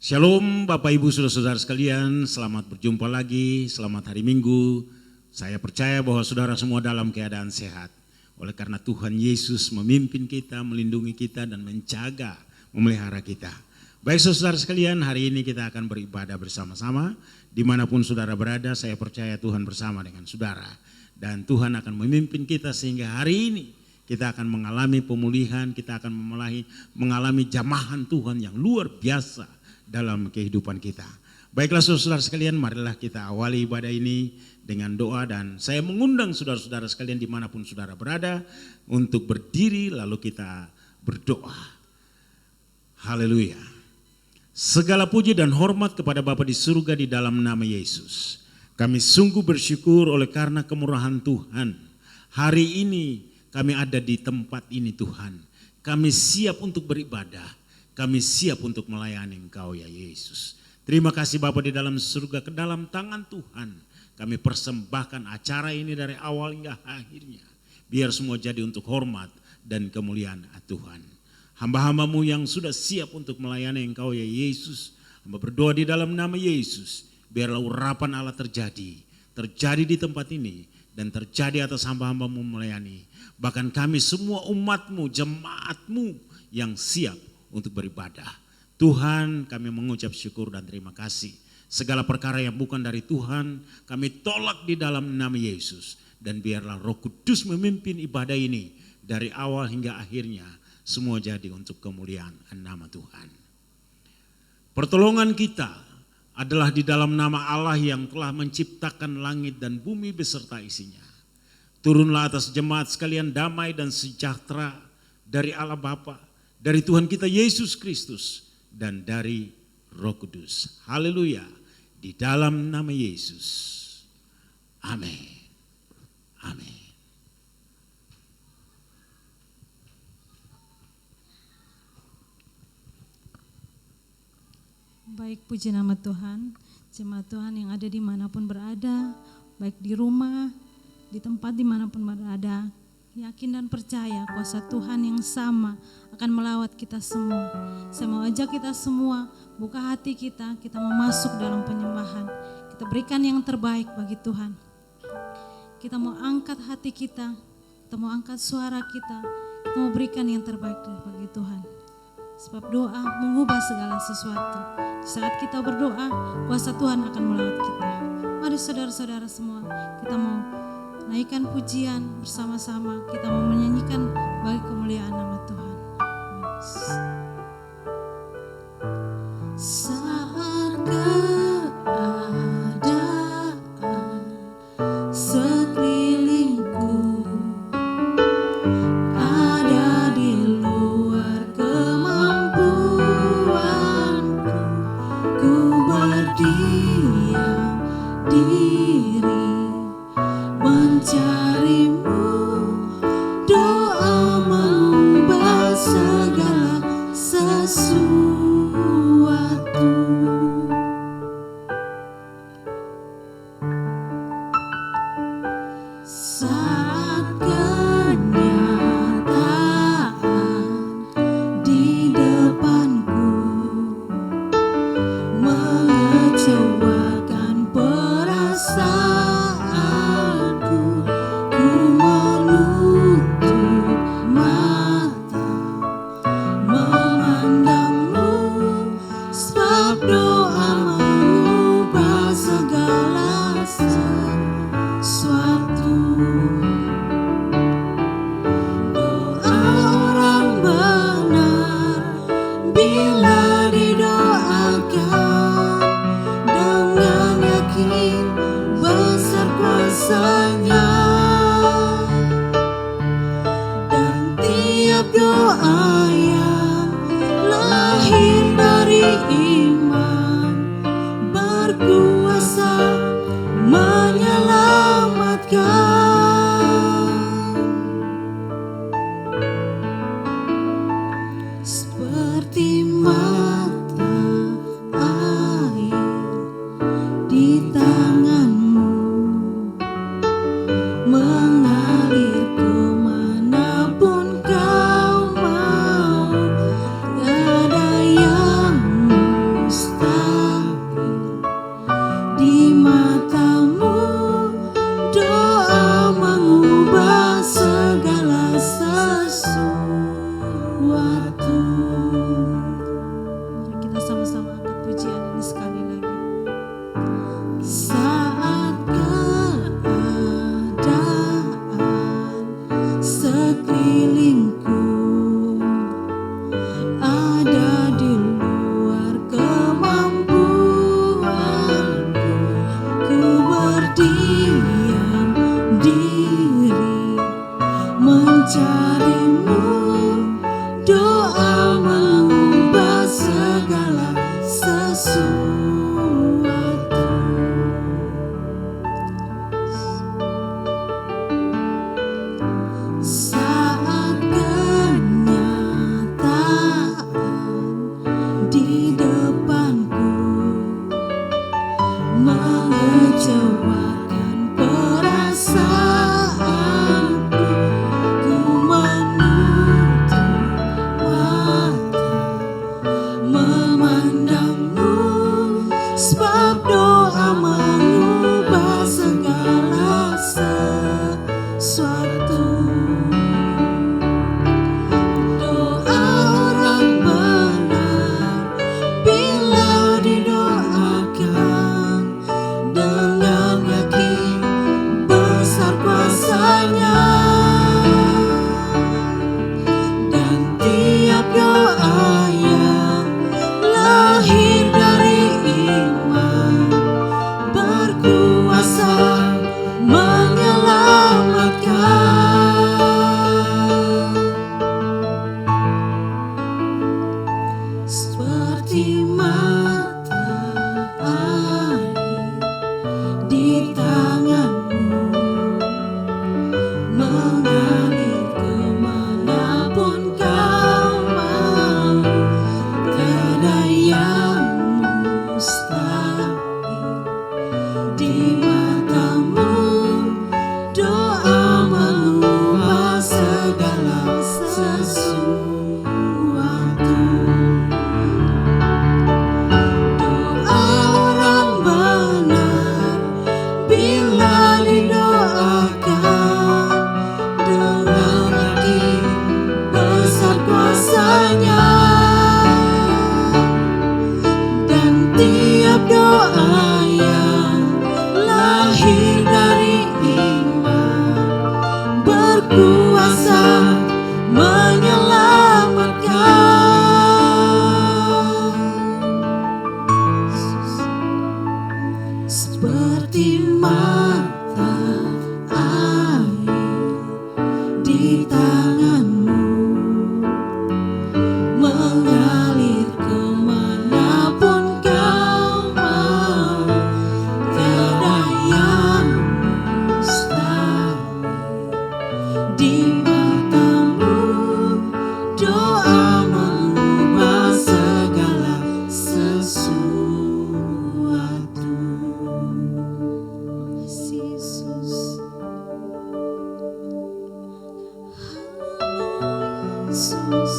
Shalom Bapak Ibu Saudara-saudara sekalian, selamat berjumpa lagi, selamat hari Minggu. Saya percaya bahwa saudara semua dalam keadaan sehat. Oleh karena Tuhan Yesus memimpin kita, melindungi kita dan menjaga, memelihara kita. Baik saudara sekalian, hari ini kita akan beribadah bersama-sama. Dimanapun saudara berada, saya percaya Tuhan bersama dengan saudara. Dan Tuhan akan memimpin kita sehingga hari ini kita akan mengalami pemulihan, kita akan mengalami jamahan Tuhan yang luar biasa dalam kehidupan kita. Baiklah saudara-saudara sekalian, marilah kita awali ibadah ini dengan doa, dan saya mengundang saudara-saudara sekalian dimanapun saudara berada untuk berdiri lalu kita berdoa. Haleluya. Segala puji dan hormat kepada Bapa di surga di dalam nama Yesus. Kami sungguh bersyukur oleh karena kemurahan Tuhan. Hari ini kami ada di tempat ini Tuhan. Kami siap untuk beribadah. Kami siap untuk melayani Engkau ya Yesus. Terima kasih Bapa di dalam surga, ke dalam tangan Tuhan kami persembahkan acara ini dari awal hingga akhirnya. Biar semua jadi untuk hormat dan kemuliaan Tuhan. Hamba-hambamu yang sudah siap untuk melayani Engkau ya Yesus. Hamba berdoa di dalam nama Yesus. Biarlah urapan Allah terjadi di tempat ini dan terjadi atas hamba-hambamu melayani. Bahkan kami semua umatmu, jemaatmu yang siap untuk beribadah. Tuhan, kami mengucap syukur dan terima kasih. Segala perkara yang bukan dari Tuhan kami tolak di dalam nama Yesus. Dan biarlah Roh Kudus memimpin ibadah ini dari awal hingga akhirnya. Semua jadi untuk kemuliaan nama Tuhan. Pertolongan kita adalah di dalam nama Allah yang telah menciptakan langit dan bumi beserta isinya. Turunlah atas jemaat sekalian damai dan sejahtera dari Allah Bapa, dari Tuhan kita Yesus Kristus, dan dari Roh Kudus. Haleluya. Di dalam nama Yesus. Amin. Amin. Baik, puji nama Tuhan. Jemaat Tuhan yang ada dimanapun berada, baik di rumah, di tempat dimanapun berada, yakin dan percaya kuasa Tuhan yang sama akan melawat kita semua. Saya mau ajak kita semua, buka hati kita mau masuk dalam penyembahan. Kita berikan yang terbaik bagi Tuhan. Kita mau angkat hati kita mau angkat suara kita mau berikan yang terbaik bagi Tuhan. Sebab doa mengubah segala sesuatu. Saat kita berdoa, kuasa Tuhan akan melawat kita. Mari saudara-saudara semua, kita mau naikkan pujian bersama-sama, kita mau menyanyikan bagi kemuliaan nama Tuhan. Saat keadaan sekelilingku ada di luar kemampuanku, ku berdiam diri mencarimu. Doa mengubah segala sesuatu. Saat kenyataan di depanku mengecewakan perasaanku, ku menutup mata memandangmu, sebab doa mengubah segala sesuatu. Doa orang benar bila didoakan dengan yakin besar kuasanya, dan tiap doa yang lahir dari iman berkuasa menyelamatkan. Seperti mata air di tanganmu mengalir kemanapun kau mau, tiada yang mustahil. mengecewakan perasaanku, ku menutup mata memandangmu, sebab doa mengubah segala sesuatu. Doa orang benar bila didoakan dengan yakin besar kuasanya, dan tiap doa yang lahir dari iman berkuasa menyelamatkan. Seperti matahari di tanganmu, mengalir kemanapun kau mau, tiada yang mustahil di matamu. Doa mengubah segala sesuatu. Doa orang benar bila didoakan dengan yakin besar kuasanya, dan tiap doa yang lahir dari iman berkuasa menyelamatkan. Seperti matahari di tanganmu, mengalir kemanapun kau mau, tiada yang mustahil di matamu. Doa mengubah segala sesuatu. Yesus, Yesus,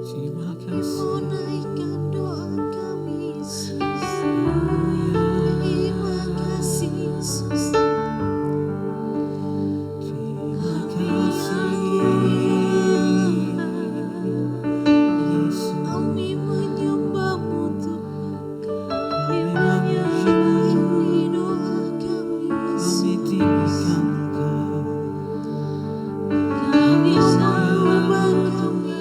Terima Kau kasih. naikkan doa kami, Yesus. Terima kasih, Yesus. Terima kasih. Yesus. Kami menyembahmu Tuhan. Kami Kami menyembahmu doa kami, Yesus. Kami tinggikan Engkau. Kami mengubah kami,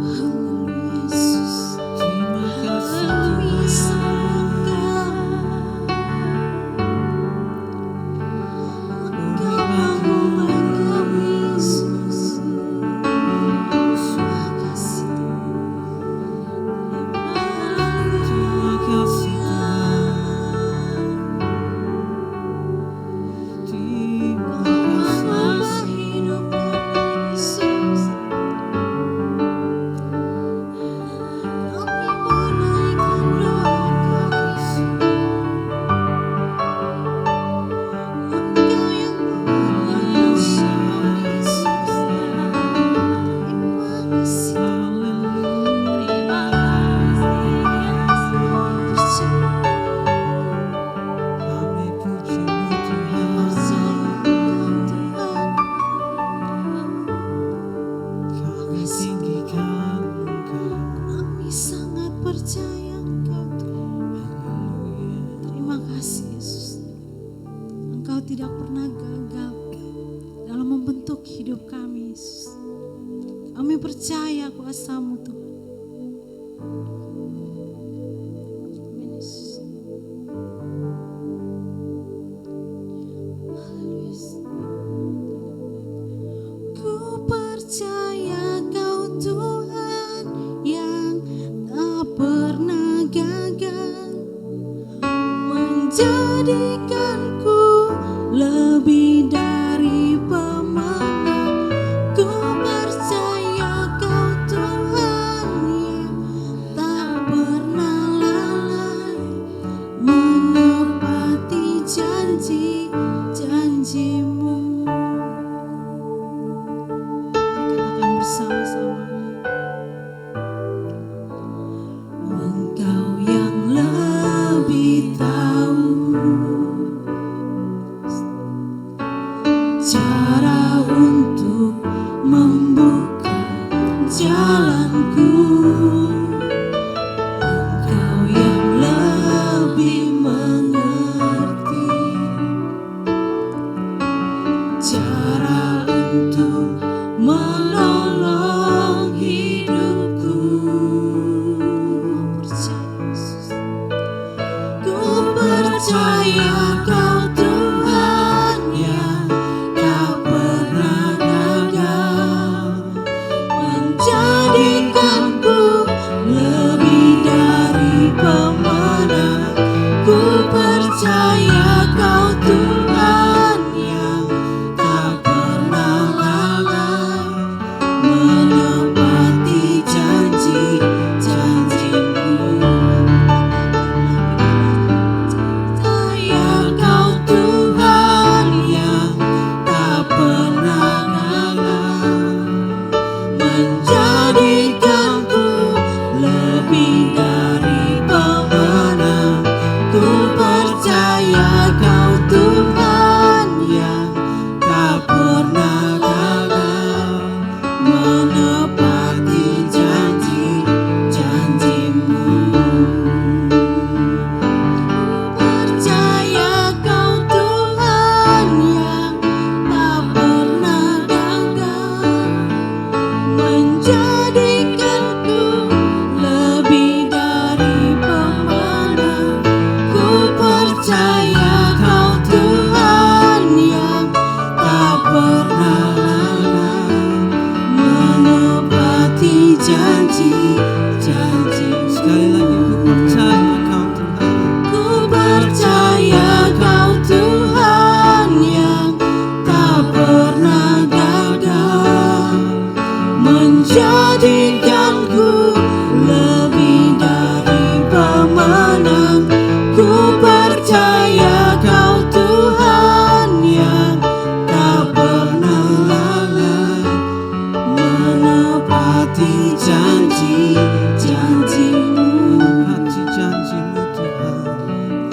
haleluya, Yesus. Terima kasih Kami Tuhan. sayang Engkau mengubah kami, Yesus. Terima kasih Terima kasih Tuhan. Terima mengubah kasih. hidup kami, Yesus. Kami menaikkan doa kami, Engkau yang mengasihi kami, Yesus. Terima kasih. Terima kasih. Kami pujimu Percaya Tuhan. Tuhan. Kami tinggikan Engkau. Kami sangat percaya Engkau Tuhan. Haleluya. Terima kasih Yesus. Engkau tidak pernah gagal dalam membentuk hidup kami, Yesus. Kami percaya kuasa-Mu Tuhan. Amin, Yesus. Haleluya, Yesus. Ku percaya Kau Tuhan yang tak pernah gagal menjadikanku lebih dari pemenang. Ku percaya Kau Tuhan Engkau yang lebih tahu cara untuk membuka jalanku. Engkau yang lebih mengerti cara untuk menolong hidupku. Ku percaya Kau Tuhan yang tak pernah gagal, menjadikanku lebih dari pemenang. Ku percaya Kau Tuhan yang tak pernah lalai, menepati janji-janji-Mu. Percaya Kau Tuhan yang tak pernah gagal, menjadikanku lebih dari pemenang. Ku percaya Kau Tuhan yang tak pernah gagal, menepati janji-janji-Mu. Percaya Kau Tuhan yang tak pernah gagal, menjadikanku lebih dari pemenang. Ku percaya Kau Tuhan yang tak pernah lalai, menepati janji-janji. Sekali lagi ku percaya Kau Tuhan. Ku percaya Kau Tuhan yang tak pernah gagal, menjadikanku lebih dari pemenang. Ku percaya Kau Tuhan yang tak pernah lalai, menepati janji-janji-Mu. Hati janji-Mu Tuhan.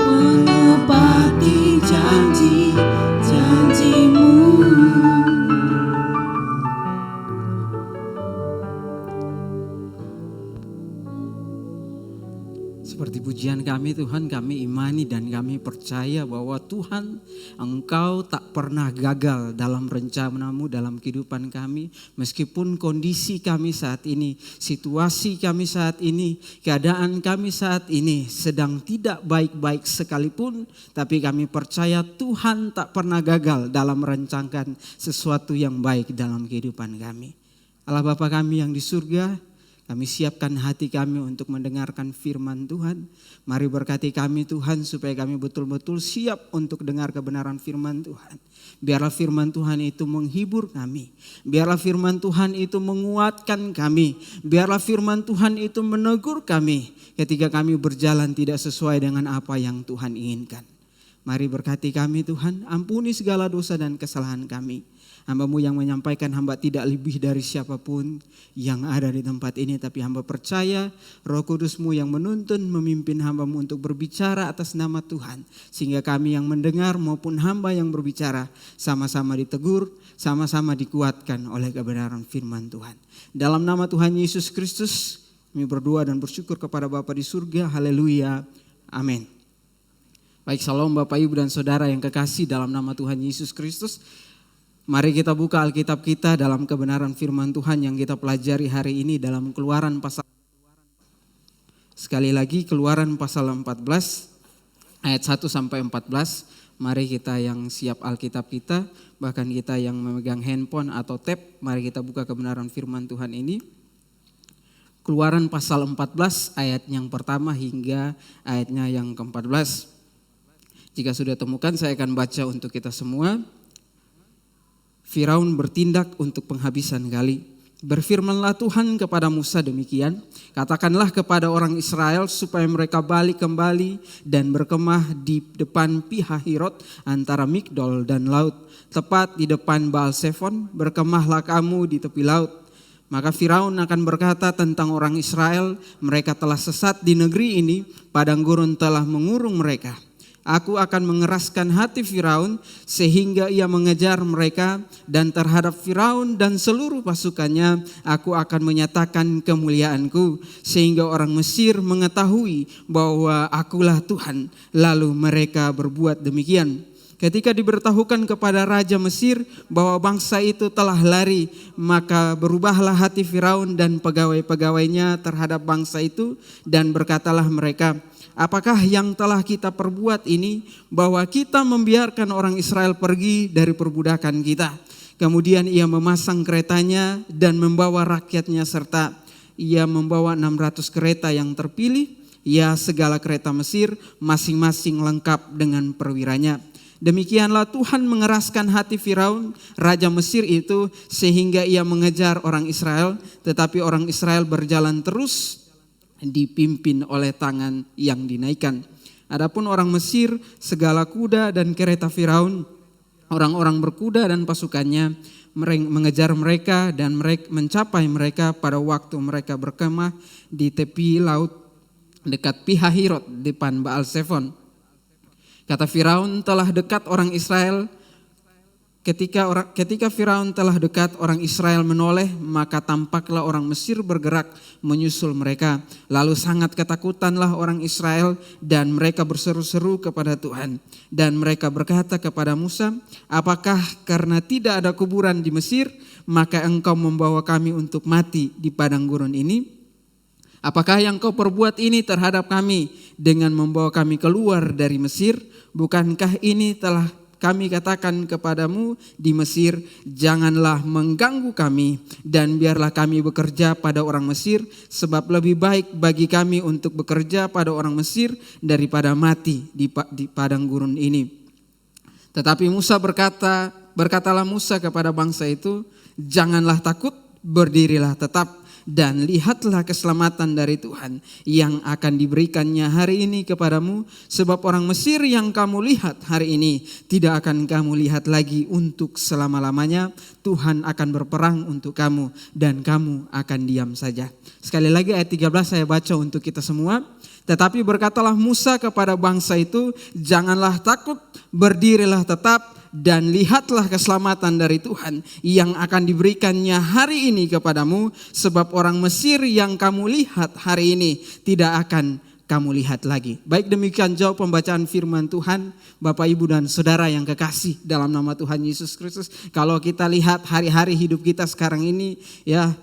Menepati janji-janji-Mu. Seperti pujian kami Tuhan, kami imani dan kami percaya bahwa Tuhan Engkau tak pernah gagal dalam rencana-Mu dalam kehidupan kami. Meskipun kondisi kami saat ini, situasi kami saat ini, keadaan kami saat ini sedang tidak baik-baik sekalipun, tapi kami percaya Tuhan tak pernah gagal dalam merencanakan sesuatu yang baik dalam kehidupan kami. Allah Bapa kami yang di surga, kami siapkan hati kami untuk mendengarkan firman Tuhan. Mari berkati kami Tuhan supaya kami betul-betul siap untuk dengar kebenaran firman Tuhan. Biarlah firman Tuhan itu menghibur kami. Biarlah firman Tuhan itu menguatkan kami. Biarlah firman Tuhan itu menegur kami ketika kami berjalan tidak sesuai dengan apa yang Tuhan inginkan. Mari berkati kami Tuhan, ampuni segala dosa dan kesalahan kami. Hamba-Mu yang menyampaikan, hamba tidak lebih dari siapapun yang ada di tempat ini. Tapi hamba percaya Roh Kudus-Mu yang menuntun, memimpin hamba-Mu untuk berbicara atas nama Tuhan. Sehingga kami yang mendengar maupun hamba yang berbicara sama-sama ditegur, sama-sama dikuatkan oleh kebenaran firman Tuhan. Dalam nama Tuhan Yesus Kristus kami berdoa dan bersyukur kepada Bapa di surga. Haleluya. Amin. Baik, salam Bapak Ibu dan Saudara yang kekasih dalam nama Tuhan Yesus Kristus. Mari kita buka Alkitab kita dalam kebenaran firman Tuhan yang kita pelajari hari ini dalam Keluaran pasal. Sekali lagi Keluaran pasal 14 ayat 1 sampai 14. Mari kita yang siap Alkitab kita, bahkan kita yang memegang handphone atau tab, mari kita buka kebenaran firman Tuhan ini. Keluaran pasal 14 ayat yang pertama hingga ayatnya yang ke-14. Jika sudah temukan saya akan baca untuk kita semua. Firaun bertindak untuk penghabisan Gali. Berfirmanlah Tuhan kepada Musa demikian, katakanlah kepada orang Israel supaya mereka balik kembali dan berkemah di depan Pihahirot antara Migdol dan laut, tepat di depan Baal Zephon. Berkemahlah kamu di tepi laut. Maka Firaun akan berkata tentang orang Israel, mereka telah sesat di negeri ini, padang gurun telah mengurung mereka. Aku akan mengeraskan hati Firaun sehingga ia mengejar mereka, dan terhadap Firaun dan seluruh pasukannya aku akan menyatakan kemuliaanku sehingga orang Mesir mengetahui bahwa akulah Tuhan. Lalu mereka berbuat demikian. Ketika diberitahukan kepada Raja Mesir bahwa bangsa itu telah lari, maka berubahlah hati Firaun dan pegawai-pegawainya terhadap bangsa itu, dan berkatalah mereka, apakah yang telah kita perbuat ini, bahwa kita membiarkan orang Israel pergi dari perbudakan kita. Kemudian ia memasang keretanya dan membawa rakyatnya, serta ia membawa 600 kereta yang terpilih, ya segala kereta Mesir, masing-masing lengkap dengan perwiranya. Demikianlah Tuhan mengeraskan hati Firaun, Raja Mesir itu, sehingga ia mengejar orang Israel, tetapi orang Israel berjalan terus dipimpin oleh tangan yang dinaikkan. Adapun orang Mesir, segala kuda dan kereta Firaun, orang-orang berkuda dan pasukannya mengejar mereka dan mencapai mereka pada waktu mereka berkemah di tepi laut dekat Pihahirot depan Baal Zephon. Kata Firaun, telah dekat orang Israel. Ketika Firaun telah dekat, orang Israel menoleh, maka tampaklah orang Mesir bergerak menyusul mereka. Lalu sangat ketakutanlah orang Israel dan mereka berseru-seru kepada Tuhan. Dan mereka berkata kepada Musa, apakah karena tidak ada kuburan di Mesir, maka engkau membawa kami untuk mati di padang gurun ini? Apakah yang kau perbuat ini terhadap kami dengan membawa kami keluar dari Mesir? Bukankah ini telah kami katakan kepadamu di Mesir, janganlah mengganggu kami dan biarlah kami bekerja pada orang Mesir, sebab lebih baik bagi kami untuk bekerja pada orang Mesir daripada mati di padang gurun ini. Tetapi berkatalah Musa kepada bangsa itu, janganlah takut, berdirilah tetap, dan lihatlah keselamatan dari Tuhan yang akan diberikannya hari ini kepadamu, sebab orang Mesir yang kamu lihat hari ini tidak akan kamu lihat lagi untuk selama-lamanya. Tuhan akan berperang untuk kamu dan kamu akan diam saja. Sekali lagi ayat 13 saya baca untuk kita semua. Tetapi berkatalah Musa kepada bangsa itu, janganlah takut, berdirilah tetap, dan lihatlah keselamatan dari Tuhan yang akan diberikannya hari ini kepadamu, sebab orang Mesir yang kamu lihat hari ini tidak akan kamu lihat lagi. Baik, demikian jauh pembacaan firman Tuhan. Bapak, Ibu, dan Saudara yang kekasih dalam nama Tuhan Yesus Kristus. Kalau kita lihat hari-hari hidup kita sekarang ini, ya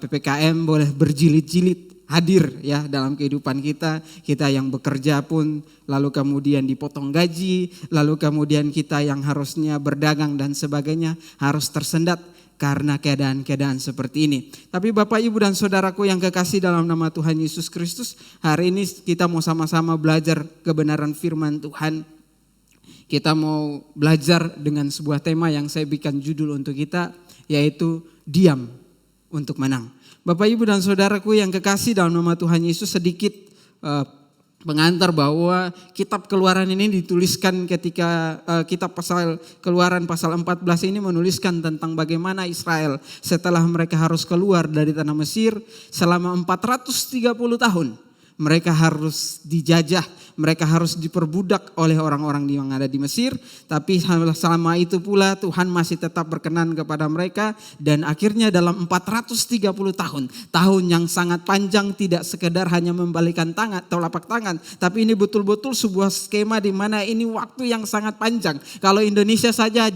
PPKM boleh berjilid-jilid hadir ya dalam kehidupan kita yang bekerja pun, lalu kemudian dipotong gaji, lalu kemudian kita yang harusnya berdagang dan sebagainya harus tersendat karena keadaan-keadaan seperti ini. Tapi Bapak, Ibu, dan Saudaraku yang kekasih dalam nama Tuhan Yesus Kristus, hari ini kita mau sama-sama belajar kebenaran firman Tuhan. Kita mau belajar dengan sebuah tema yang saya berikan judul untuk kita, yaitu diam untuk menang. Bapak, Ibu, dan Saudaraku yang kekasih dalam nama Tuhan Yesus, sedikit pengantar bahwa kitab Keluaran ini dituliskan ketika kitab Keluaran pasal 14 ini menuliskan tentang bagaimana Israel setelah mereka harus keluar dari tanah Mesir selama 430 tahun. Mereka harus dijajah, mereka harus diperbudak oleh orang-orang yang ada di Mesir. Tapi selama itu pula Tuhan masih tetap berkenan kepada mereka. Dan akhirnya dalam 430 tahun yang sangat panjang, tidak sekedar hanya membalikan tangan atau telapak tangan. Tapi ini betul-betul sebuah skema di mana ini waktu yang sangat panjang. Kalau Indonesia saja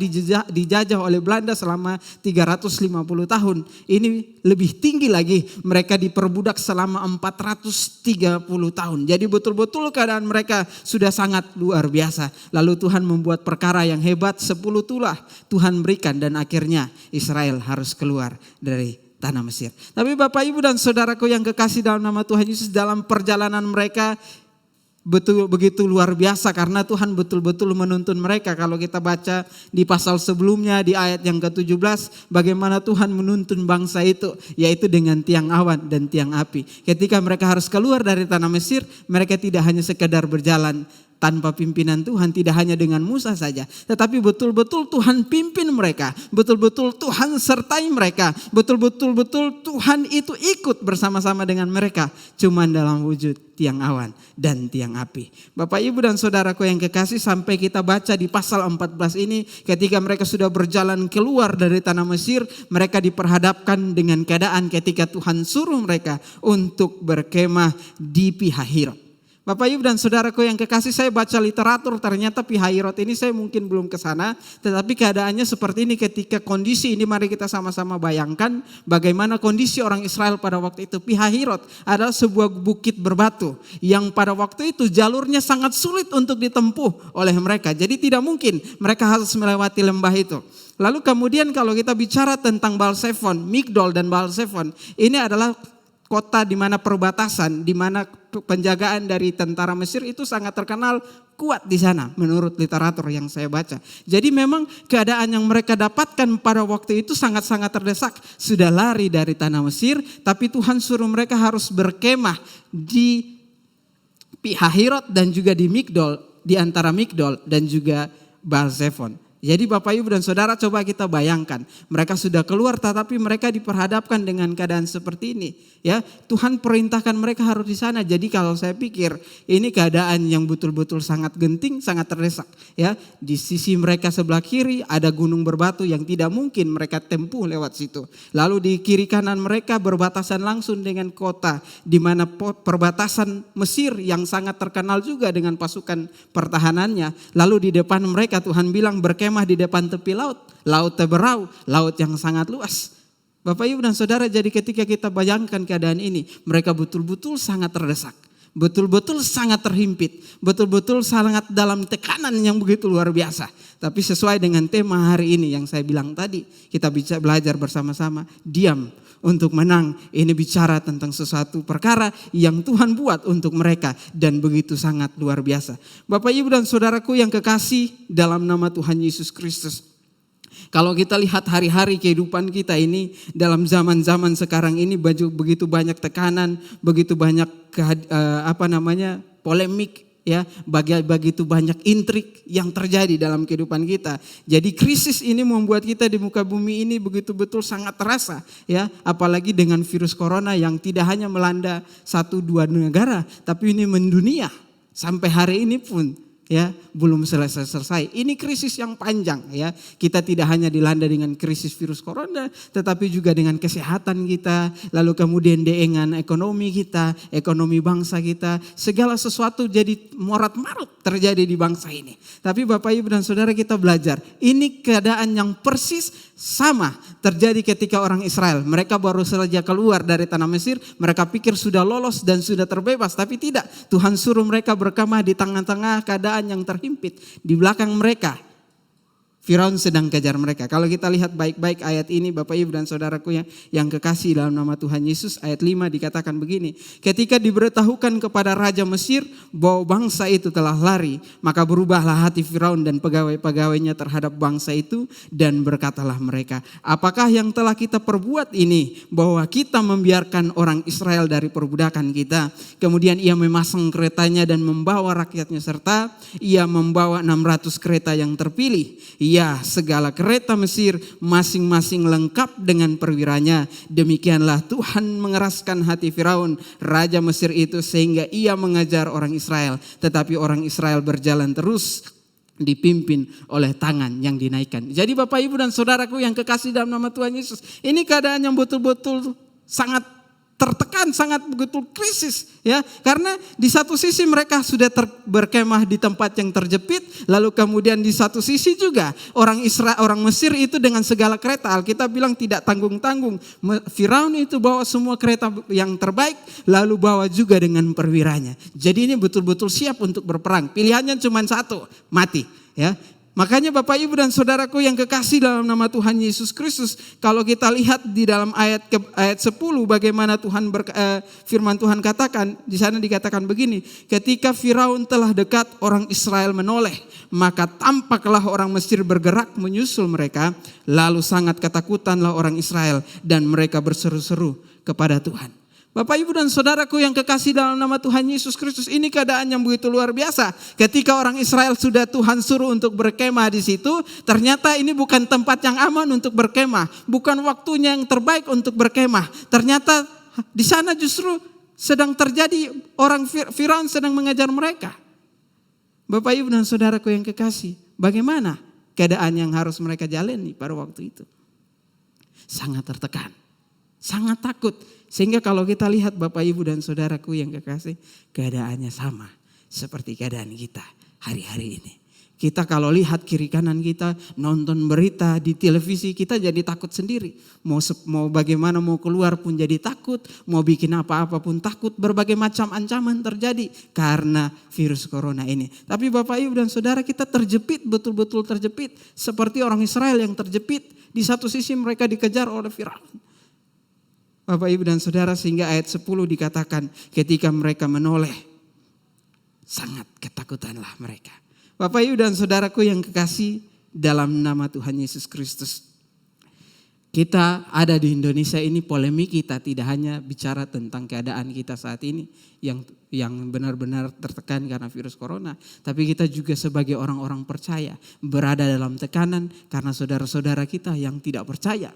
dijajah oleh Belanda selama 350 tahun. Ini lebih tinggi lagi, mereka diperbudak selama 430 tahun. Jadi betul-betul keadaan mereka sudah sangat luar biasa. Lalu Tuhan membuat perkara yang hebat, 10 tulah Tuhan berikan dan akhirnya Israel harus keluar dari tanah Mesir. Tapi Bapak, Ibu, dan Saudaraku yang kekasih dalam nama Tuhan Yesus, dalam perjalanan mereka begitu luar biasa karena Tuhan betul-betul menuntun mereka. Kalau kita baca di pasal sebelumnya di ayat yang ke-17, bagaimana Tuhan menuntun bangsa itu, yaitu dengan tiang awan dan tiang api. Ketika mereka harus keluar dari tanah Mesir, mereka tidak hanya sekedar berjalan tanpa pimpinan Tuhan, tidak hanya dengan Musa saja, tetapi betul-betul Tuhan pimpin mereka, betul-betul Tuhan sertai mereka, betul-betul Tuhan itu ikut bersama-sama dengan mereka, cuman dalam wujud tiang awan dan tiang api. Bapak, Ibu dan saudaraku yang kekasih, sampai kita baca di pasal 14 ini, ketika mereka sudah berjalan keluar dari tanah Mesir, mereka diperhadapkan dengan keadaan ketika Tuhan suruh mereka untuk berkemah di Pihahirot. Bapak, Ibu dan saudaraku yang kekasih, saya baca literatur, ternyata Pihahirot ini saya mungkin belum ke sana, tetapi keadaannya seperti ini. Ketika kondisi ini, mari kita sama-sama bayangkan bagaimana kondisi orang Israel pada waktu itu. Pihahirot adalah sebuah bukit berbatu yang pada waktu itu jalurnya sangat sulit untuk ditempuh oleh mereka. Jadi tidak mungkin mereka harus melewati lembah itu. Lalu kemudian kalau kita bicara tentang Baal-Zephon, Migdol dan Baal-Zephon, ini adalah kota di mana perbatasan, di mana penjagaan dari tentara Mesir itu sangat terkenal kuat di sana menurut literatur yang saya baca. Jadi memang keadaan yang mereka dapatkan pada waktu itu sangat-sangat terdesak. Sudah lari dari tanah Mesir, tapi Tuhan suruh mereka harus berkemah di Pihahirot dan juga di Migdol, di antara Migdol dan juga Baal-Zephon. Jadi Bapak, Ibu dan Saudara, coba kita bayangkan, mereka sudah keluar tetapi mereka diperhadapkan dengan keadaan seperti ini. Ya, Tuhan perintahkan mereka harus di sana. Jadi kalau saya pikir ini keadaan yang betul-betul sangat genting, sangat terdesak. Ya, di sisi mereka sebelah kiri ada gunung berbatu yang tidak mungkin mereka tempuh lewat situ. Lalu di kiri kanan mereka berbatasan langsung dengan kota di mana perbatasan Mesir yang sangat terkenal juga dengan pasukan pertahanannya. Lalu di depan mereka Tuhan bilang berkemah di depan tepi laut, laut Teberau, laut yang sangat luas. Bapak, Ibu dan Saudara, jadi ketika kita bayangkan keadaan ini, mereka betul-betul sangat terdesak, betul-betul sangat terhimpit, betul-betul sangat dalam tekanan yang begitu luar biasa. Tapi sesuai dengan tema hari ini yang saya bilang tadi, kita bisa belajar bersama-sama, diam untuk menang. Ini bicara tentang sesuatu perkara yang Tuhan buat untuk mereka dan begitu sangat luar biasa. Bapak, Ibu dan Saudaraku yang kekasih dalam nama Tuhan Yesus Kristus. Kalau kita lihat hari-hari kehidupan kita ini dalam zaman-zaman sekarang ini begitu banyak tekanan, begitu banyak polemik, ya, begitu banyak intrik yang terjadi dalam kehidupan kita. Jadi krisis ini membuat kita di muka bumi ini begitu-betul sangat terasa, ya, apalagi dengan virus corona yang tidak hanya melanda 1-2 negara, tapi ini mendunia sampai hari ini pun, ya, belum selesai. Ini krisis yang panjang, ya. Kita tidak hanya dilanda dengan krisis virus corona, tetapi juga dengan kesehatan kita, lalu kemudian dengan ekonomi kita, ekonomi bangsa kita, segala sesuatu jadi morat-marut terjadi di bangsa ini. Tapi Bapak, Ibu dan Saudara, kita belajar, ini keadaan yang persis sama terjadi ketika orang Israel. Mereka baru saja keluar dari tanah Mesir, mereka pikir sudah lolos dan sudah terbebas, tapi tidak. Tuhan suruh mereka berkemah di tengah-tengah keadaan yang terhimpit. Di belakang mereka Firaun sedang kejar mereka. Kalau kita lihat baik-baik ayat ini Bapak, Ibu dan Saudaraku yang kekasih dalam nama Tuhan Yesus, ayat 5 dikatakan begini. Ketika diberitahukan kepada Raja Mesir bahwa bangsa itu telah lari, maka berubahlah hati Firaun dan pegawai-pegawainya terhadap bangsa itu, dan berkatalah mereka, apakah yang telah kita perbuat ini, bahwa kita membiarkan orang Israel dari perbudakan kita. Kemudian ia memasang keretanya dan membawa rakyatnya, serta ia membawa 600 kereta yang terpilih. Ya, segala kereta Mesir masing-masing lengkap dengan perwiranya. Demikianlah Tuhan mengeraskan hati Firaun, Raja Mesir itu, sehingga ia mengajar orang Israel. Tetapi orang Israel berjalan terus dipimpin oleh tangan yang dinaikkan. Jadi Bapak, Ibu dan Saudaraku yang kekasih dalam nama Tuhan Yesus, ini keadaan yang betul-betul sangat tertekan, sangat begitu krisis, ya, karena di satu sisi mereka sudah berkemah di tempat yang terjepit, lalu kemudian di satu sisi juga orang Mesir itu dengan segala kereta, Alkitab bilang tidak tanggung-tanggung. Firaun itu bawa semua kereta yang terbaik, lalu bawa juga dengan perwiranya. Jadi ini betul-betul siap untuk berperang. Pilihannya cuma satu, mati, ya. Makanya Bapak, Ibu dan Saudaraku yang kekasih dalam nama Tuhan Yesus Kristus, kalau kita lihat di dalam ayat 10 bagaimana firman Tuhan katakan, di sana dikatakan begini, ketika Firaun telah dekat, orang Israel menoleh, maka tampaklah orang Mesir bergerak menyusul mereka, lalu sangat ketakutanlah orang Israel dan mereka berseru-seru kepada Tuhan. Bapak, Ibu, dan saudaraku yang kekasih dalam nama Tuhan Yesus Kristus, ini keadaan yang begitu luar biasa. Ketika orang Israel sudah Tuhan suruh untuk berkemah di situ, ternyata ini bukan tempat yang aman untuk berkemah, bukan waktunya yang terbaik untuk berkemah. Ternyata di sana justru sedang terjadi, orang Firaun sedang mengejar mereka. Bapak, Ibu, dan saudaraku yang kekasih, bagaimana keadaan yang harus mereka jalani pada waktu itu? Sangat tertekan, sangat takut. Sehingga kalau kita lihat Bapak, Ibu, dan saudaraku yang kekasih, keadaannya sama seperti keadaan kita hari-hari ini. Kita kalau lihat kiri kanan kita, nonton berita di televisi, kita jadi takut sendiri. Mau bagaimana mau keluar pun jadi takut, mau bikin apa-apa pun takut. Berbagai macam ancaman terjadi karena virus corona ini. Tapi Bapak, Ibu, dan saudara, kita terjepit, betul-betul terjepit. Seperti orang Israel yang terjepit. Di satu sisi mereka dikejar oleh Firaun. Bapak, Ibu, dan saudara, sehingga ayat 10 dikatakan ketika mereka menoleh, sangat ketakutanlah mereka. Bapak, Ibu, dan saudaraku yang kekasih dalam nama Tuhan Yesus Kristus. Kita ada di Indonesia ini, polemik kita tidak hanya bicara tentang keadaan kita saat ini yang benar-benar tertekan karena virus corona. Tapi kita juga sebagai orang-orang percaya berada dalam tekanan karena saudara-saudara kita yang tidak percaya.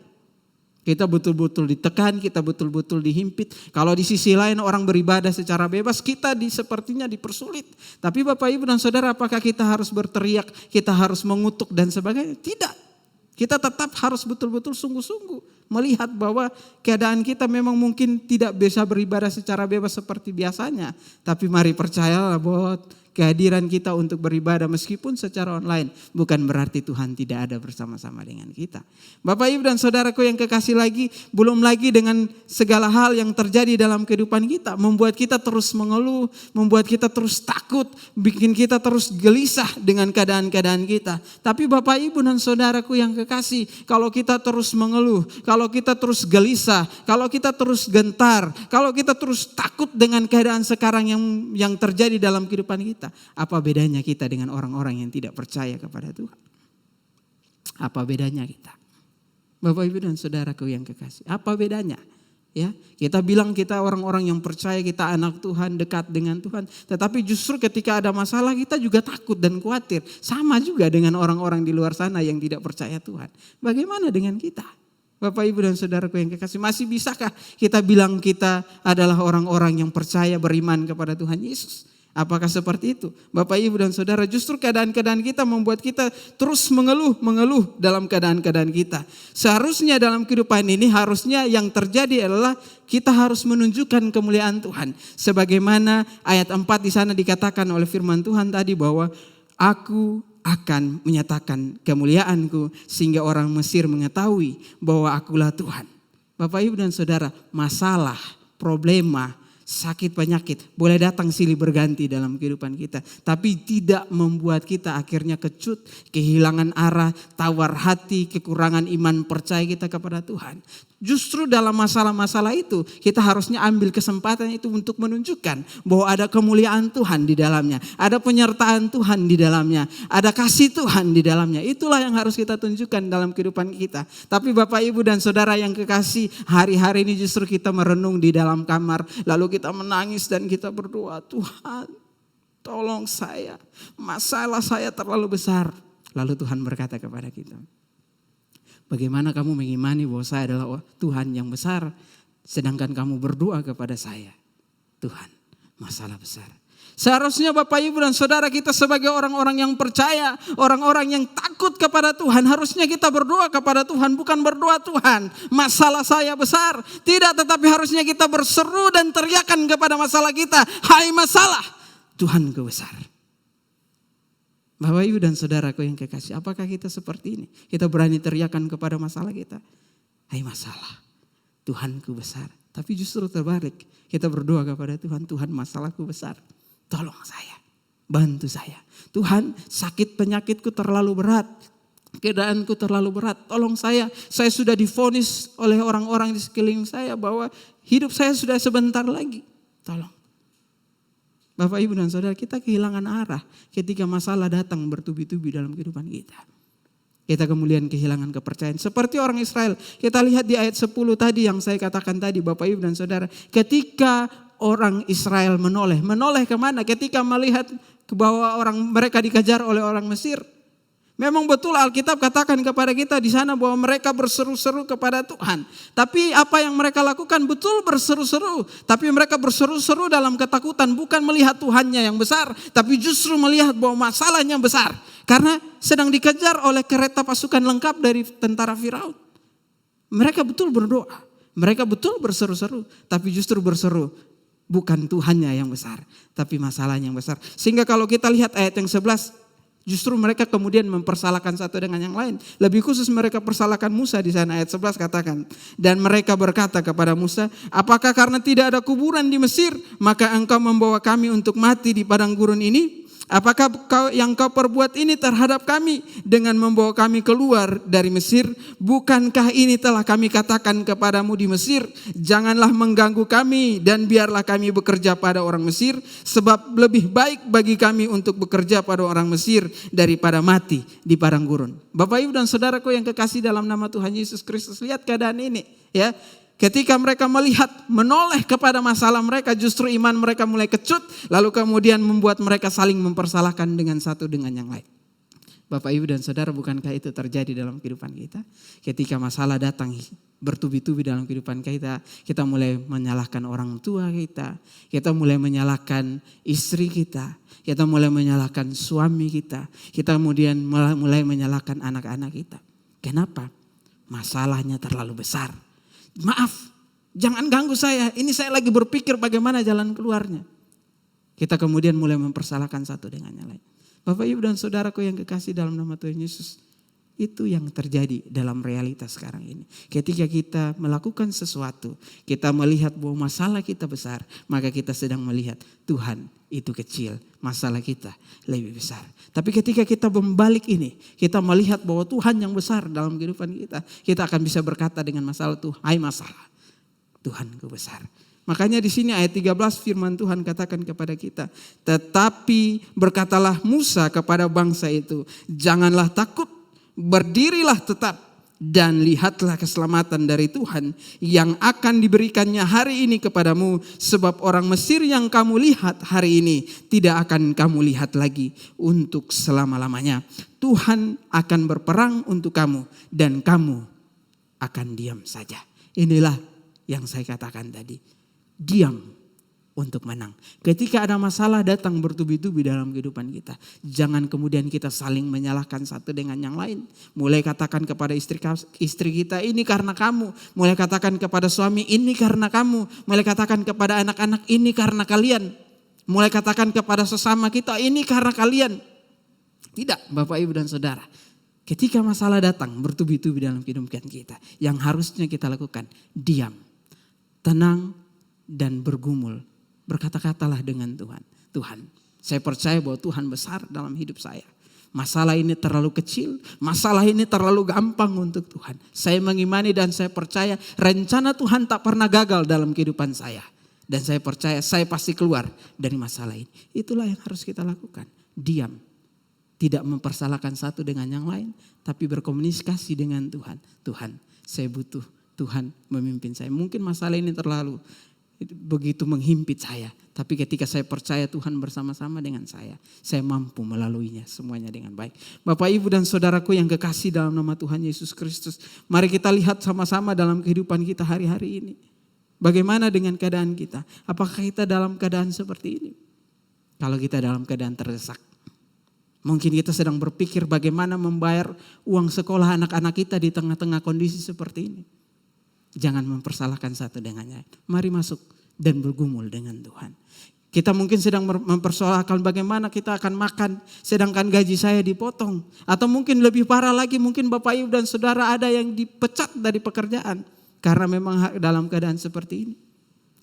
Kita betul-betul ditekan, kita betul-betul dihimpit. Kalau di sisi lain orang beribadah secara bebas, kita sepertinya dipersulit. Tapi Bapak, Ibu, dan saudara, apakah kita harus berteriak, kita harus mengutuk dan sebagainya? Tidak. Kita tetap harus betul-betul sungguh-sungguh melihat bahwa keadaan kita memang mungkin tidak bisa beribadah secara bebas seperti biasanya. Tapi mari percayalah bahwa kehadiran kita untuk beribadah meskipun secara online bukan berarti Tuhan tidak ada bersama-sama dengan kita. Bapak, Ibu, dan saudaraku yang kekasih lagi, belum lagi dengan segala hal yang terjadi dalam kehidupan kita, membuat kita terus mengeluh, membuat kita terus takut, bikin kita terus gelisah dengan keadaan-keadaan kita. Tapi Bapak, Ibu, dan saudaraku yang kekasih, kalau kita terus mengeluh, kalau kita terus gelisah, kalau kita terus gentar, kalau kita terus takut dengan keadaan sekarang yang terjadi dalam kehidupan kita, apa bedanya kita dengan orang-orang yang tidak percaya kepada Tuhan? Apa bedanya kita? Bapak, Ibu, dan saudaraku yang kekasih, apa bedanya? Ya, kita bilang kita orang-orang yang percaya, kita anak Tuhan, dekat dengan Tuhan. Tetapi justru ketika ada masalah kita juga takut dan khawatir. Sama juga dengan orang-orang di luar sana yang tidak percaya Tuhan. Bagaimana dengan kita? Bapak, Ibu, dan saudaraku yang kekasih, masih bisakah kita bilang kita adalah orang-orang yang percaya, beriman kepada Tuhan Yesus? Apakah seperti itu? Bapak, Ibu, dan saudara, justru keadaan-keadaan kita membuat kita terus mengeluh dalam keadaan-keadaan kita. Seharusnya dalam kehidupan ini, harusnya yang terjadi adalah kita harus menunjukkan kemuliaan Tuhan. Sebagaimana ayat 4 di sana dikatakan oleh firman Tuhan tadi bahwa aku akan menyatakan kemuliaanku sehingga orang Mesir mengetahui bahwa akulah Tuhan. Bapak, Ibu, dan saudara, masalah, problema, sakit, penyakit boleh datang silih berganti dalam kehidupan kita. Tapi tidak membuat kita akhirnya kecut, kehilangan arah, tawar hati, kekurangan iman percaya kita kepada Tuhan. Justru dalam masalah-masalah itu kita harusnya ambil kesempatan itu untuk menunjukkan bahwa ada kemuliaan Tuhan di dalamnya. Ada penyertaan Tuhan di dalamnya. Ada kasih Tuhan di dalamnya. Itulah yang harus kita tunjukkan dalam kehidupan kita. Tapi Bapak, Ibu, dan saudara yang kekasih, hari-hari ini justru kita merenung di dalam kamar. Lalu kita menangis dan kita berdoa, Tuhan tolong saya. Masalah saya terlalu besar. Lalu Tuhan berkata kepada kita, bagaimana kamu mengimani bahwa saya adalah Tuhan yang besar, sedangkan kamu berdoa kepada saya, Tuhan, masalah besar. Seharusnya Bapak, Ibu, dan saudara, kita sebagai orang-orang yang percaya, orang-orang yang takut kepada Tuhan, harusnya kita berdoa kepada Tuhan, bukan berdoa, Tuhan, masalah saya besar. Tidak, tetapi harusnya kita berseru dan teriakan kepada masalah kita, hai masalah, Tuhanku besar. Bapak, Ibu, dan saudaraku yang kekasih, apakah kita seperti ini? Kita berani teriakan kepada masalah kita, hai masalah, Tuhanku besar. Tapi justru terbalik, kita berdoa kepada Tuhan, Tuhan masalahku besar, tolong saya, bantu saya. Tuhan, sakit penyakitku terlalu berat, keadaanku terlalu berat, tolong saya sudah divonis oleh orang-orang di sekeliling saya bahwa hidup saya sudah sebentar lagi, tolong. Bapak, Ibu, dan saudara, kita kehilangan arah ketika masalah datang bertubi-tubi dalam kehidupan kita. Kita kemudian kehilangan kepercayaan. Seperti orang Israel. Kita lihat di ayat 10 tadi yang saya katakan tadi Bapak Ibu dan Saudara. Ketika orang Israel menoleh kemana? Ketika melihat ke bahwa mereka dikejar oleh orang Mesir. Memang betul Alkitab katakan kepada kita di sana bahwa mereka berseru-seru kepada Tuhan. Tapi apa yang mereka lakukan betul berseru-seru. Tapi mereka berseru-seru dalam ketakutan. Bukan melihat Tuhannya yang besar. Tapi justru melihat bahwa masalahnya besar. Karena sedang dikejar oleh kereta pasukan lengkap dari tentara Firaun. Mereka betul berdoa. Mereka betul berseru-seru. Tapi justru berseru. Bukan Tuhannya yang besar. Tapi masalahnya yang besar. Sehingga kalau kita lihat ayat yang 11. Justru mereka kemudian mempersalahkan satu dengan yang lain. Lebih khusus mereka persalahkan Musa di sana ayat 11 katakan. Dan mereka berkata kepada Musa, apakah karena tidak ada kuburan di Mesir, maka engkau membawa kami untuk mati di padang gurun ini? Apakah yang kau perbuat ini terhadap kami dengan membawa kami keluar dari Mesir? Bukankah ini telah kami katakan kepadamu di Mesir? Janganlah mengganggu kami dan biarlah kami bekerja pada orang Mesir. Sebab lebih baik bagi kami untuk bekerja pada orang Mesir daripada mati di padang gurun. Bapak Ibu dan Saudaraku yang kekasih dalam nama Tuhan Yesus Kristus, lihat keadaan ini ya. Ketika mereka melihat, menoleh kepada masalah mereka, justru iman mereka mulai kecut, lalu kemudian membuat mereka saling mempersalahkan dengan satu dengan yang lain. Bapak Ibu dan Saudara, bukankah itu terjadi dalam kehidupan kita? Ketika masalah datang bertubi-tubi dalam kehidupan kita, kita mulai menyalahkan orang tua kita mulai menyalahkan istri kita mulai menyalahkan suami kita kemudian mulai menyalahkan anak-anak kita. Kenapa? Masalahnya terlalu besar. Maaf, jangan ganggu saya. Ini saya lagi berpikir bagaimana jalan keluarnya. Kita kemudian mulai mempersalahkan satu dengan yang lain. Bapak Ibu dan Saudaraku yang kekasih dalam nama Tuhan Yesus. Itu yang terjadi dalam realitas sekarang ini. Ketika kita melakukan sesuatu, kita melihat bahwa masalah kita besar, maka kita sedang melihat Tuhan itu kecil, masalah kita lebih besar. Tapi ketika kita membalik ini, kita melihat bahwa Tuhan yang besar dalam kehidupan kita akan bisa berkata dengan masalah itu, hai masalah, Tuhanku besar. Makanya di sini ayat 13 firman Tuhan katakan kepada kita, tetapi berkatalah Musa kepada bangsa itu, janganlah takut, berdirilah tetap dan lihatlah keselamatan dari Tuhan yang akan diberikannya hari ini kepadamu. Sebab orang Mesir yang kamu lihat hari ini tidak akan kamu lihat lagi untuk selama-lamanya. Tuhan akan berperang untuk kamu dan kamu akan diam saja. Inilah yang saya katakan tadi. Diam untuk menang. Ketika ada masalah datang bertubi-tubi dalam kehidupan kita, jangan kemudian kita saling menyalahkan satu dengan yang lain. Mulai katakan kepada istri kita, ini karena kamu. Mulai katakan kepada suami, ini karena kamu. Mulai katakan kepada anak-anak, ini karena kalian. Mulai katakan kepada sesama kita, ini karena kalian. Tidak, Bapak Ibu dan Saudara. Ketika masalah datang bertubi-tubi dalam kehidupan kita, yang harusnya kita lakukan, diam, tenang, dan bergumul. Berkata-katalah dengan Tuhan. Tuhan, saya percaya bahwa Tuhan besar dalam hidup saya. Masalah ini terlalu kecil, masalah ini terlalu gampang untuk Tuhan. Saya mengimani dan saya percaya rencana Tuhan tak pernah gagal dalam kehidupan saya. Dan saya percaya saya pasti keluar dari masalah ini. Itulah yang harus kita lakukan. Diam. Tidak mempersalahkan satu dengan yang lain. Tapi berkomunikasi dengan Tuhan. Tuhan, saya butuh Tuhan memimpin saya. Mungkin masalah ini terlalu begitu menghimpit saya. Tapi ketika saya percaya Tuhan bersama-sama dengan saya mampu melaluinya semuanya dengan baik. Bapak, Ibu dan Saudaraku yang kekasih dalam nama Tuhan Yesus Kristus. Mari kita lihat sama-sama dalam kehidupan kita hari-hari ini. Bagaimana dengan keadaan kita? Apakah kita dalam keadaan seperti ini? Kalau kita dalam keadaan terdesak. Mungkin kita sedang berpikir bagaimana membayar uang sekolah anak-anak kita di tengah-tengah kondisi seperti ini. Jangan mempersalahkan satu dengan yang lain. Mari masuk dan bergumul dengan Tuhan. Kita mungkin sedang mempersoalkan bagaimana kita akan makan sedangkan gaji saya dipotong. Atau mungkin lebih parah lagi, mungkin Bapak Ibu dan Saudara ada yang dipecat dari pekerjaan. Karena memang dalam keadaan seperti ini.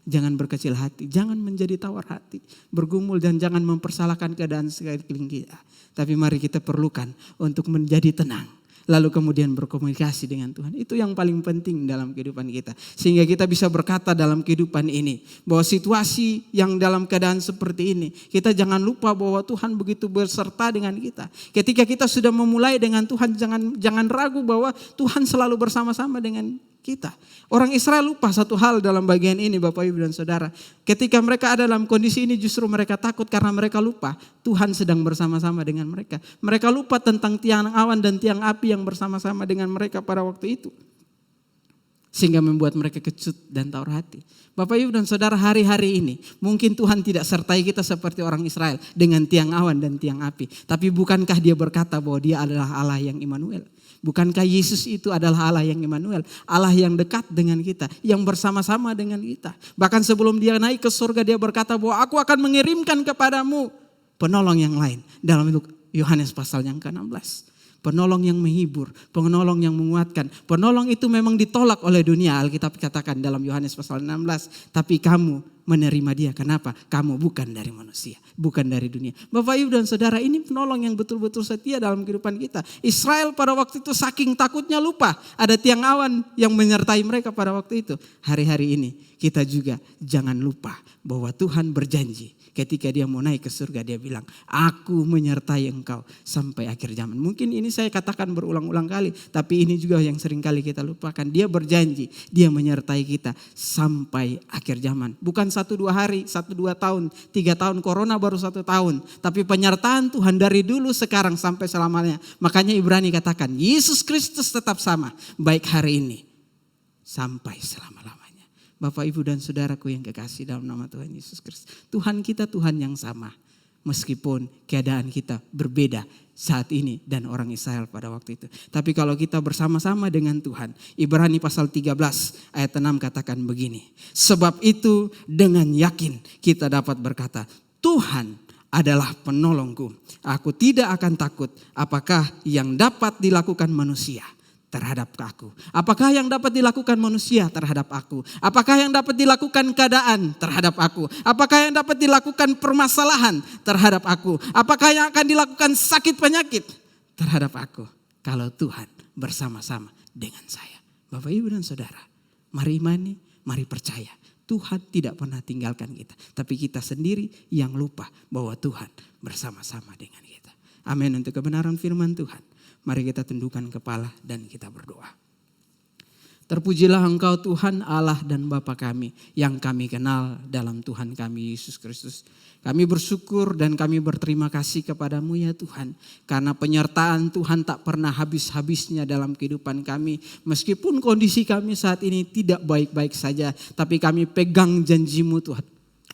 Jangan berkecil hati, jangan menjadi tawar hati. Bergumul dan jangan mempersalahkan keadaan sekeliling kita. Tapi mari kita perlukan untuk menjadi tenang. lalu kemudian berkomunikasi dengan Tuhan. Itu yang paling penting dalam kehidupan kita. Sehingga kita bisa berkata dalam kehidupan ini, bahwa situasi yang dalam keadaan seperti ini, kita jangan lupa bahwa Tuhan begitu berserta dengan kita. Ketika kita sudah memulai dengan Tuhan, jangan ragu bahwa Tuhan selalu bersama-sama dengan kita. Orang Israel lupa satu hal dalam bagian ini, Bapak Ibu dan Saudara. Ketika mereka ada dalam kondisi ini, justru mereka takut karena mereka lupa Tuhan sedang bersama-sama dengan mereka. Mereka lupa tentang tiang awan dan tiang api yang bersama-sama dengan mereka pada waktu itu. Sehingga membuat mereka kecut dan tawar hati. Bapak Ibu dan Saudara, hari-hari ini mungkin Tuhan tidak sertai kita seperti orang Israel dengan tiang awan dan tiang api. Tapi bukankah Dia berkata bahwa Dia adalah Allah yang Immanuel? Bukankah Yesus itu adalah Allah yang Immanuel, Allah yang dekat dengan kita, yang bersama-sama dengan kita. Bahkan sebelum Dia naik ke surga, Dia berkata bahwa aku akan mengirimkan kepadamu penolong yang lain. Dalam Yohanes pasal yang ke-16. Penolong yang menghibur, penolong yang menguatkan. Penolong itu memang ditolak oleh dunia, Alkitab katakan dalam Yohanes pasal 16. Tapi kamu menerima Dia. Kenapa? Kamu bukan dari manusia, bukan dari dunia. Bapak Ibu dan Saudara, ini penolong yang betul-betul setia dalam kehidupan kita. Israel pada waktu itu saking takutnya lupa ada tiang awan yang menyertai mereka pada waktu itu. Hari-hari ini kita juga jangan lupa bahwa Tuhan berjanji. Ketika Dia mau naik ke surga, Dia bilang, aku menyertai engkau sampai akhir zaman. Mungkin ini saya katakan berulang-ulang kali, tapi ini juga yang sering kali kita lupakan. Dia berjanji, Dia menyertai kita sampai akhir zaman. Bukan 1-2 hari, 1-2 tahun, 3 tahun, corona baru 1 tahun. Tapi penyertaan Tuhan dari dulu, sekarang, sampai selamanya. Makanya Ibrani katakan, Yesus Kristus tetap sama, baik hari ini sampai selama-lamanya. Bapak, Ibu, dan Saudaraku yang kekasih dalam nama Tuhan Yesus Kristus. Tuhan kita Tuhan yang sama. Meskipun keadaan kita berbeda saat ini dan orang Israel pada waktu itu. Tapi kalau kita bersama-sama dengan Tuhan. Ibrani pasal 13 ayat 6 katakan begini. Sebab itu dengan yakin kita dapat berkata, Tuhan adalah penolongku. Aku tidak akan takut apakah yang dapat dilakukan manusia terhadap aku. Apakah yang dapat dilakukan manusia terhadap aku? Apakah yang dapat dilakukan keadaan terhadap aku? Apakah yang dapat dilakukan permasalahan terhadap aku? Apakah yang akan dilakukan sakit penyakit terhadap aku? Kalau Tuhan bersama-sama dengan saya. Bapak, Ibu, dan Saudara, mari imani, mari percaya. Tuhan tidak pernah tinggalkan kita. Tapi kita sendiri yang lupa bahwa Tuhan bersama-sama dengan kita. Amin untuk kebenaran firman Tuhan. Mari kita tundukkan kepala dan kita berdoa. Terpujilah Engkau Tuhan Allah dan Bapa kami yang kami kenal dalam Tuhan kami Yesus Kristus. Kami bersyukur dan kami berterima kasih kepadamu ya Tuhan. Karena penyertaan Tuhan tak pernah habis-habisnya dalam kehidupan kami. Meskipun kondisi kami saat ini tidak baik-baik saja. Tapi kami pegang janjimu Tuhan.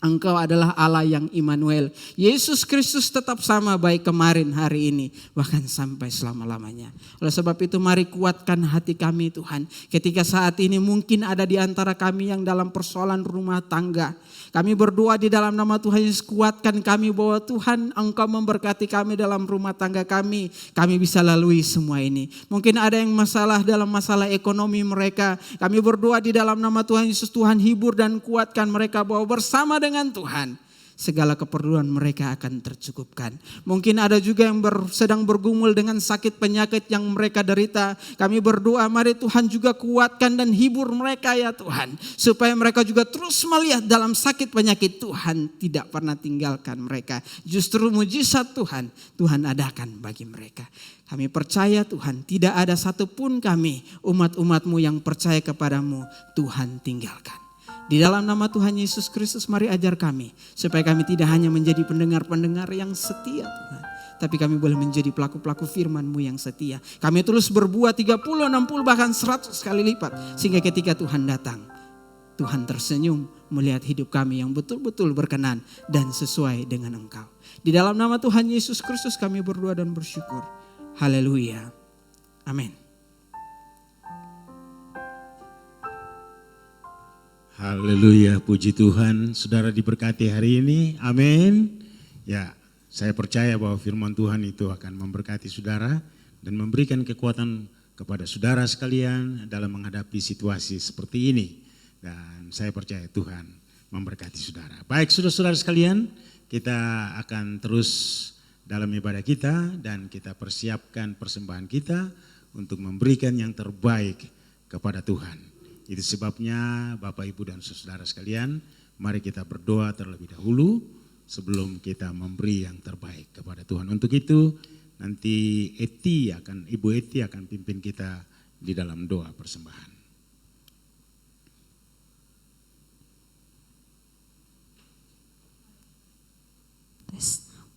Engkau adalah Allah yang Immanuel. Yesus Kristus tetap sama baik kemarin, hari ini, bahkan sampai selama-lamanya. Oleh sebab itu mari kuatkan hati kami Tuhan. Ketika saat ini mungkin ada di antara kami yang dalam persoalan rumah tangga. Kami berdoa di dalam nama Tuhan Yesus, kuatkan kami bahwa Tuhan Engkau memberkati kami dalam rumah tangga kami. Kami bisa lalui semua ini. Mungkin ada yang dalam masalah ekonomi mereka. Kami berdoa di dalam nama Tuhan Yesus, Tuhan hibur dan kuatkan mereka bahwa bersama dengan Tuhan segala keperluan mereka akan tercukupkan. Mungkin ada juga yang sedang bergumul dengan sakit penyakit yang mereka derita. Kami berdoa mari Tuhan juga kuatkan dan hibur mereka ya Tuhan. Supaya mereka juga terus melihat dalam sakit penyakit Tuhan tidak pernah tinggalkan mereka. Justru mujizat Tuhan adakan bagi mereka. Kami percaya Tuhan tidak ada satupun kami umat-umat-Mu yang percaya kepadamu Tuhan tinggalkan. Di dalam nama Tuhan Yesus Kristus mari ajar kami. Supaya kami tidak hanya menjadi pendengar-pendengar yang setia Tuhan. Tapi kami boleh menjadi pelaku-pelaku firman-Mu yang setia. Kami terus berbuat 30, 60 bahkan 100 kali lipat. Sehingga ketika Tuhan datang, Tuhan tersenyum melihat hidup kami yang betul-betul berkenan dan sesuai dengan Engkau. Di dalam nama Tuhan Yesus Kristus kami berdoa dan bersyukur. Haleluya. Amin. Haleluya, puji Tuhan. Saudara diberkati hari ini, amin. Ya, saya percaya bahwa firman Tuhan itu akan memberkati saudara dan memberikan kekuatan kepada saudara sekalian dalam menghadapi situasi seperti ini. Dan saya percaya Tuhan memberkati saudara. Baik saudara-saudara sekalian, kita akan terus dalam ibadah kita dan kita persiapkan persembahan kita untuk memberikan yang terbaik kepada Tuhan. Itu sebabnya Bapak, Ibu, dan saudara sekalian, mari kita berdoa terlebih dahulu sebelum kita memberi yang terbaik kepada Tuhan. Untuk itu nanti Ibu Eti akan pimpin kita di dalam doa persembahan.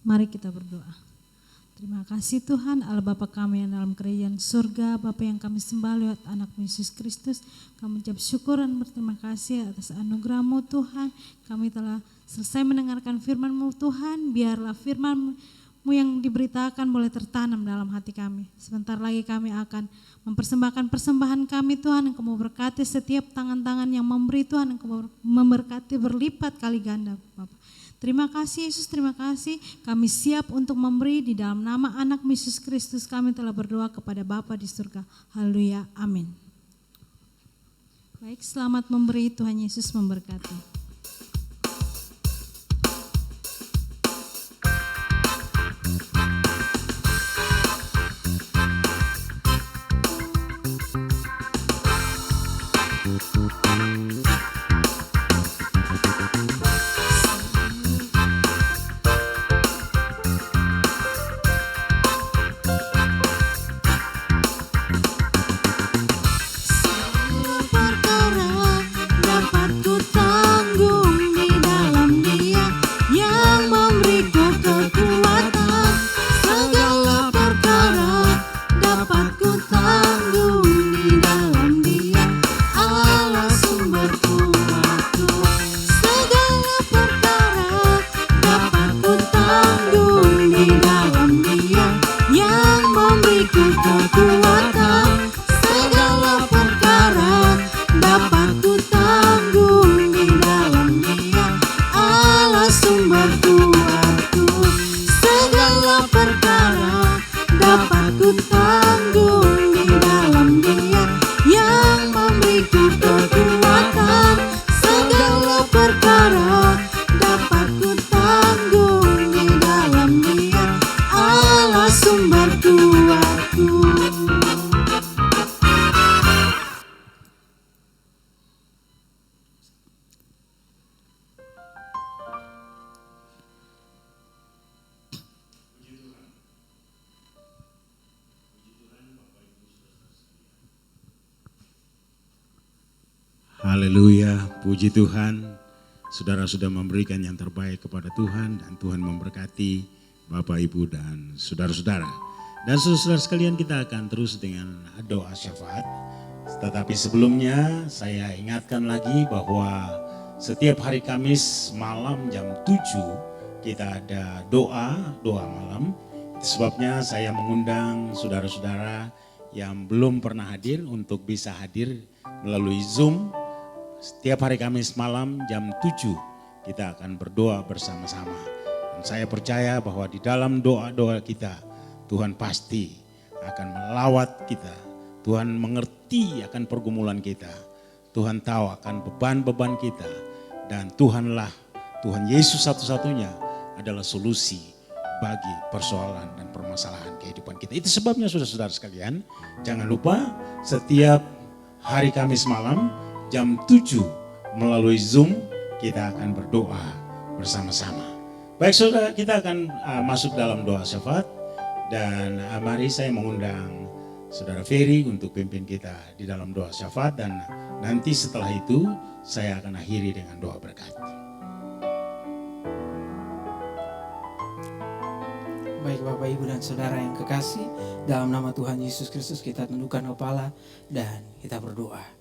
Mari kita berdoa. Terima kasih Tuhan, Allah Bapa kami yang dalam kerajaan surga, Bapa yang kami sembah lewat anak Yesus Kristus. Kami ucap syukur dan berterima kasih atas anugerah-Mu Tuhan. Kami telah selesai mendengarkan firman-Mu Tuhan, biarlah firman-Mu yang diberitakan boleh tertanam dalam hati kami. Sebentar lagi kami akan mempersembahkan persembahan kami Tuhan, Engkau memberkati setiap tangan-tangan yang memberi Tuhan, Engkau memberkati berlipat kali ganda Bapa. Terima kasih Yesus, terima kasih. Kami siap untuk memberi di dalam nama anak Yesus Kristus. Kami telah berdoa kepada Bapa di surga. Haleluya, amin. Baik, selamat memberi, Tuhan Yesus memberkati. Haleluya, puji Tuhan. Saudara sudah memberikan yang terbaik kepada Tuhan dan Tuhan memberkati Bapak, Ibu, dan saudara-saudara. Dan saudara-saudara sekalian, kita akan terus dengan doa syafaat. Tetapi sebelumnya saya ingatkan lagi bahwa setiap hari Kamis malam jam 7 kita ada doa malam. Itu sebabnya saya mengundang saudara-saudara yang belum pernah hadir untuk bisa hadir melalui Zoom. Setiap hari Kamis malam jam 7 kita akan berdoa bersama-sama. Dan saya percaya bahwa di dalam doa-doa kita Tuhan pasti akan melawat kita. Tuhan mengerti akan pergumulan kita. Tuhan tahu akan beban-beban kita. Dan Tuhan Yesus satu-satunya adalah solusi bagi persoalan dan permasalahan kehidupan kita. Itu sebabnya saudara-saudara sekalian, jangan lupa setiap hari Kamis malam jam 7 melalui Zoom kita akan berdoa bersama-sama. Baik saudara, kita akan masuk dalam doa syafaat dan mari saya mengundang Saudara Ferry untuk pimpin kita di dalam doa syafaat dan nanti setelah itu saya akan akhiri dengan doa berkat. Baik Bapak, Ibu, dan Saudara yang kekasih, dalam nama Tuhan Yesus Kristus kita tundukkan kepala dan kita berdoa.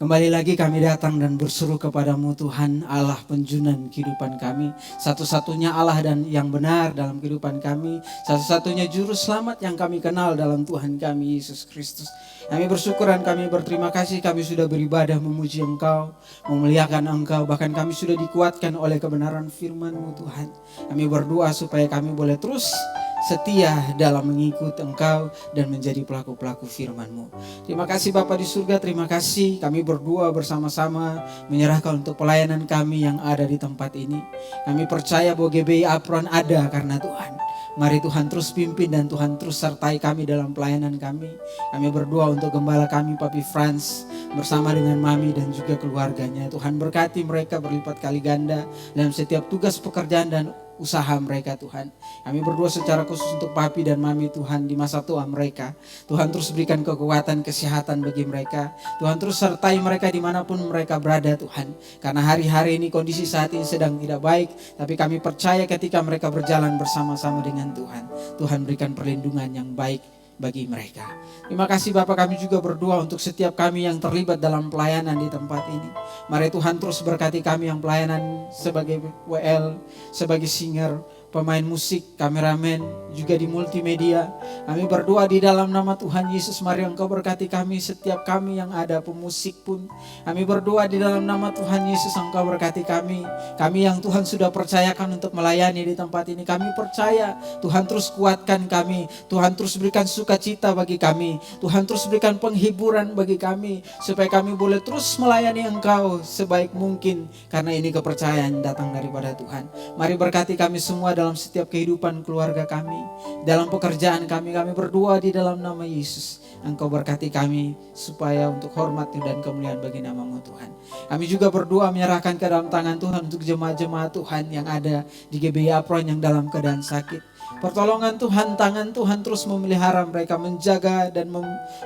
Kembali lagi kami datang dan berseru kepadamu Tuhan Allah penjunan kehidupan kami. Satu-satunya Allah dan yang benar dalam kehidupan kami. Satu-satunya juru selamat yang kami kenal dalam Tuhan kami Yesus Kristus. Kami bersyukur dan kami berterima kasih kami sudah beribadah memuji Engkau, memuliakan Engkau. Bahkan kami sudah dikuatkan oleh kebenaran firman-Mu Tuhan. Kami berdoa supaya kami boleh terus setia dalam mengikut Engkau dan menjadi pelaku-pelaku firman-Mu. Terima kasih Bapa di surga, terima kasih kami berdoa bersama-sama menyerahkan untuk pelayanan kami yang ada di tempat ini. Kami percaya bahwa GBI Apron ada karena Tuhan Mari Tuhan terus pimpin dan Tuhan terus sertai kami dalam pelayanan kami. Kami berdoa untuk gembala kami Papi Frans bersama dengan Mami dan juga keluarganya. Tuhan berkati mereka berlipat kali ganda dalam setiap tugas pekerjaan dan usaha mereka Tuhan. Kami berdoa secara khusus untuk Papi dan Mami Tuhan di masa tua mereka. Tuhan terus berikan kekuatan, kesehatan bagi mereka. Tuhan terus sertai mereka dimanapun mereka berada Tuhan. Karena hari-hari ini kondisi saat ini sedang tidak baik. Tapi kami percaya ketika mereka berjalan bersama-sama dengan Tuhan, Tuhan berikan perlindungan yang baik bagi mereka. Terima kasih Bapak, kami juga berdoa untuk setiap kami yang terlibat dalam pelayanan di tempat ini. Mari Tuhan terus berkati kami yang pelayanan sebagai WL, sebagai singer, pemain musik, kameramen, juga di multimedia. Kami berdoa di dalam nama Tuhan Yesus, mari Engkau berkati kami, setiap kami yang ada pemusik pun. Kami berdoa di dalam nama Tuhan Yesus, Engkau berkati kami. Kami yang Tuhan sudah percayakan untuk melayani di tempat ini. Kami percaya Tuhan terus kuatkan kami. Tuhan terus berikan sukacita bagi kami. Tuhan terus berikan penghiburan bagi kami. Supaya kami boleh terus melayani Engkau sebaik mungkin. Karena ini kepercayaan datang daripada Tuhan. Mari berkati kami semua dalam setiap kehidupan keluarga kami, dalam pekerjaan kami. Kami berdoa di dalam nama Yesus, Engkau berkati kami supaya untuk hormat dan kemuliaan bagi nama-Mu Tuhan. Kami juga berdoa menyerahkan ke dalam tangan Tuhan untuk jemaat-jemaat Tuhan yang ada di GBI Apron yang dalam keadaan sakit. Pertolongan Tuhan, tangan Tuhan terus memelihara mereka, menjaga dan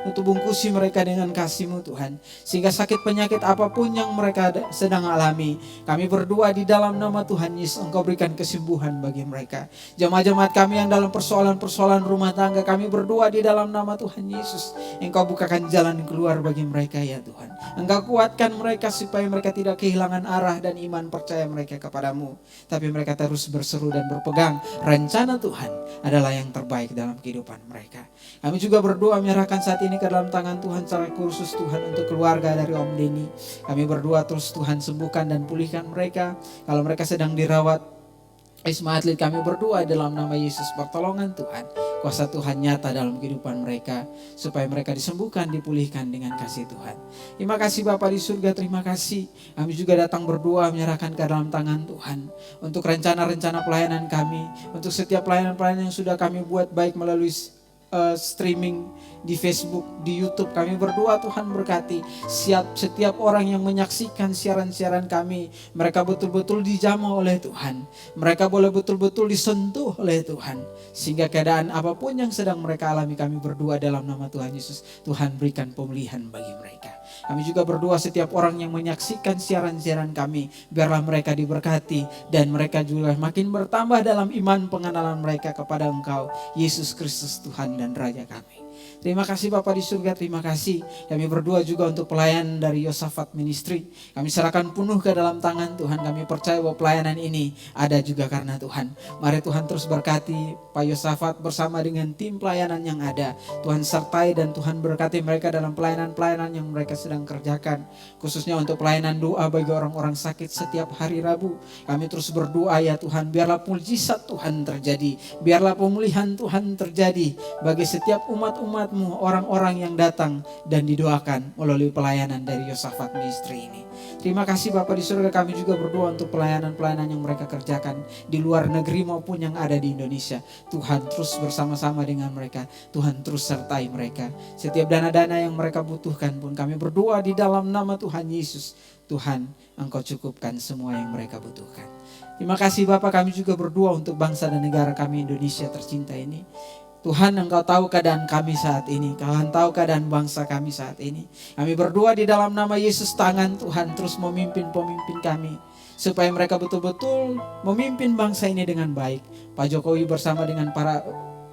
untuk bungkusi mereka dengan kasih-Mu Tuhan. Sehingga sakit penyakit apapun yang mereka sedang alami, kami berdoa di dalam nama Tuhan Yesus, Engkau berikan kesembuhan bagi mereka. Jemaat-jemaat kami yang dalam persoalan-persoalan rumah tangga, kami berdoa di dalam nama Tuhan Yesus, Engkau bukakan jalan keluar bagi mereka ya Tuhan. Engkau kuatkan mereka supaya mereka tidak kehilangan arah dan iman percaya mereka kepadamu. Tapi mereka terus berseru dan berpegang rencana Tuhan adalah yang terbaik dalam kehidupan mereka. Kami juga berdoa menyerahkan saat ini ke dalam tangan Tuhan secara khusus Tuhan untuk keluarga dari Om Denny. Kami berdoa terus Tuhan sembuhkan dan pulihkan mereka. Kalau mereka sedang dirawat Wisma Atlet, kami berdoa dalam nama Yesus, pertolongan Tuhan, kuasa Tuhan nyata dalam kehidupan mereka, supaya mereka disembuhkan, dipulihkan dengan kasih Tuhan. Terima kasih Bapa di surga, terima kasih. Kami juga datang berdoa menyerahkan ke dalam tangan Tuhan untuk rencana-rencana pelayanan kami, untuk setiap pelayanan-pelayanan yang sudah kami buat baik melalui streaming di Facebook, di YouTube. Kami berdoa Tuhan berkati setiap orang yang menyaksikan siaran-siaran kami. Mereka betul-betul dijamah oleh Tuhan. Mereka boleh betul-betul disentuh oleh Tuhan. Sehingga keadaan apapun yang sedang mereka alami, kami berdoa dalam nama Tuhan Yesus, Tuhan berikan pemulihan bagi mereka. Kami juga berdoa setiap orang yang menyaksikan siaran-siaran kami, biarlah mereka diberkati dan mereka juga makin bertambah dalam iman pengenalan mereka kepada Engkau, Yesus Kristus Tuhan dan Raja kami. Terima kasih Bapa di surga, terima kasih. Kami berdoa juga untuk pelayanan dari Yosafat Ministry. Kami serahkan penuh ke dalam tangan Tuhan. Kami percaya bahwa pelayanan ini ada juga karena Tuhan. Mari Tuhan terus berkati Pak Yosafat bersama dengan tim pelayanan yang ada. Tuhan sertai dan Tuhan berkati mereka dalam pelayanan-pelayanan yang mereka sedang kerjakan. Khususnya untuk pelayanan doa bagi orang-orang sakit setiap hari Rabu. Kami terus berdoa ya Tuhan, biarlah mujizat Tuhan terjadi. Biarlah pemulihan Tuhan terjadi bagi setiap umat-umat-Mu, orang-orang yang datang dan didoakan melalui pelayanan dari Yosafat Ministry ini. Terima kasih Bapa di surga, kami juga berdoa untuk pelayanan-pelayanan yang mereka kerjakan di luar negeri maupun yang ada di Indonesia. Tuhan terus bersama-sama dengan mereka, Tuhan terus sertai mereka. Setiap dana-dana yang mereka butuhkan pun kami berdoa di dalam nama Tuhan Yesus. Tuhan, Engkau cukupkan semua yang mereka butuhkan. Terima kasih Bapa, kami juga berdoa untuk bangsa dan negara kami Indonesia tercinta ini. Tuhan, Engkau tahu keadaan kami saat ini. Tuhan tahu keadaan bangsa kami saat ini. Kami berdoa di dalam nama Yesus, tangan Tuhan terus memimpin pemimpin kami. Supaya mereka betul-betul memimpin bangsa ini dengan baik. Pak Jokowi bersama dengan para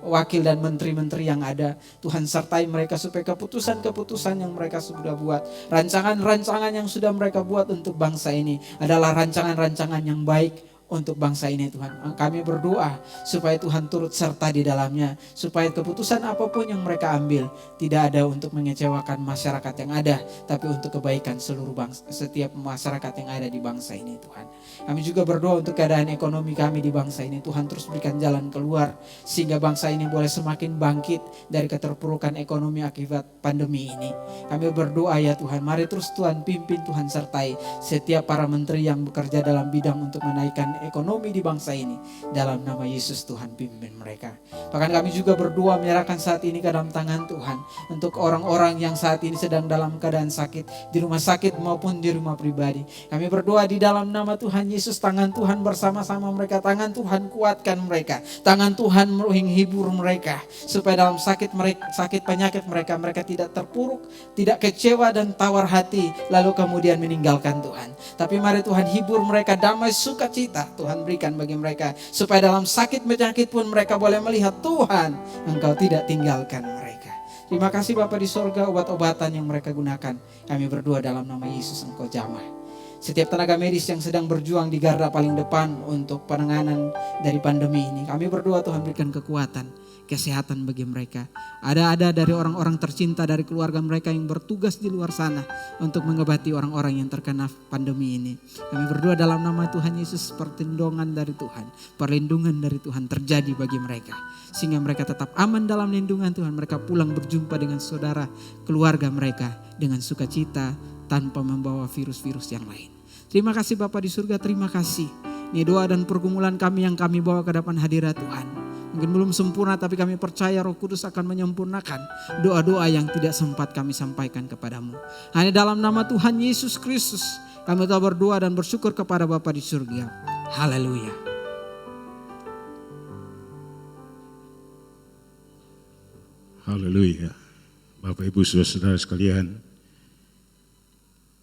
wakil dan menteri-menteri yang ada. Tuhan sertai mereka supaya keputusan-keputusan yang mereka sudah buat, rancangan-rancangan yang sudah mereka buat untuk bangsa ini adalah rancangan-rancangan yang baik untuk bangsa ini Tuhan. Kami berdoa supaya Tuhan turut serta di dalamnya. Supaya keputusan apapun yang mereka ambil tidak ada untuk mengecewakan masyarakat yang ada, tapi untuk kebaikan seluruh bangsa, setiap masyarakat yang ada di bangsa ini Tuhan. Kami juga berdoa untuk keadaan ekonomi kami di bangsa ini. Tuhan terus berikan jalan keluar sehingga bangsa ini boleh semakin bangkit dari keterpurukan ekonomi akibat pandemi ini. Kami berdoa ya Tuhan, mari terus Tuhan pimpin, Tuhan sertai setiap para menteri yang bekerja dalam bidang untuk menaikkan ekonomi di bangsa ini. Dalam nama Yesus Tuhan pimpin mereka. Bahkan kami juga berdoa menyerahkan saat ini ke dalam tangan Tuhan. Untuk orang-orang yang saat ini sedang dalam keadaan sakit. Di rumah sakit maupun di rumah pribadi. Kami berdoa di dalam nama Tuhan Yesus. Tangan Tuhan bersama-sama mereka. Tangan Tuhan kuatkan mereka. Tangan Tuhan menghibur mereka. Supaya dalam sakit penyakit mereka tidak terpuruk, tidak kecewa dan tawar hati. Lalu kemudian meninggalkan Tuhan. Tapi mari Tuhan hibur mereka, damai sukacita Tuhan berikan bagi mereka. Supaya dalam sakit penyakit pun mereka boleh melihat Tuhan, Engkau tidak tinggalkan mereka. Terima kasih Bapa di sorga, obat-obatan yang mereka gunakan. Kami berdoa dalam nama Yesus Engkau jamah. Setiap tenaga medis yang sedang berjuang di garda paling depan untuk penanganan dari pandemi ini. Kami berdoa Tuhan berikan kekuatan, kesehatan bagi mereka. Ada dari orang-orang tercinta dari keluarga mereka yang bertugas di luar sana untuk mengobati orang-orang yang terkena pandemi ini. Kami berdoa dalam nama Tuhan Yesus, perlindungan dari Tuhan, perlindungan dari Tuhan terjadi bagi mereka. Sehingga mereka tetap aman dalam lindungan Tuhan. Mereka pulang berjumpa dengan saudara, keluarga mereka dengan sukacita tanpa membawa virus-virus yang lain. Terima kasih Bapa di surga, terima kasih. Ini doa dan pergumulan kami yang kami bawa ke depan hadirat Tuhan. Mungkin belum sempurna tapi kami percaya Roh Kudus akan menyempurnakan doa-doa yang tidak sempat kami sampaikan kepadamu. Hanya dalam nama Tuhan Yesus Kristus kami telah berdoa dan bersyukur kepada Bapa di surga. Haleluya. Haleluya. Bapak Ibu saudara sekalian,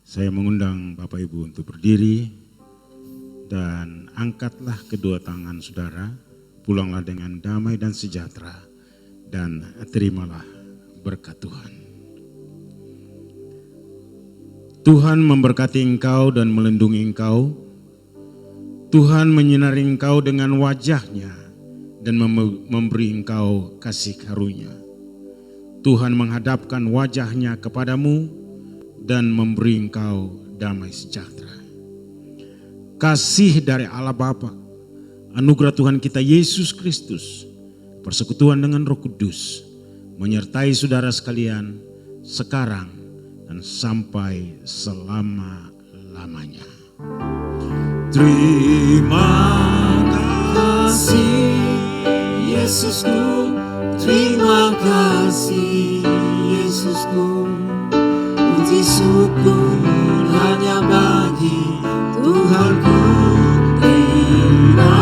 saya mengundang Bapak Ibu untuk berdiri dan angkatlah kedua tangan saudara, pulanglah dengan damai dan sejahtera dan terimalah berkat Tuhan. Tuhan memberkati engkau dan melindungi engkau. Tuhan menyinari engkau dengan wajah-Nya dan memberi engkau kasih karunia. Tuhan menghadapkan wajah-Nya kepadamu dan memberi engkau damai sejahtera. Kasih dari Allah Bapa, anugerah Tuhan kita Yesus Kristus, persekutuan dengan Roh Kudus, menyertai saudara sekalian sekarang dan sampai selama-lamanya. Terima kasih Yesusku, terima kasih Yesusku. Puji syukur hanya bagi Tuhanku. Terima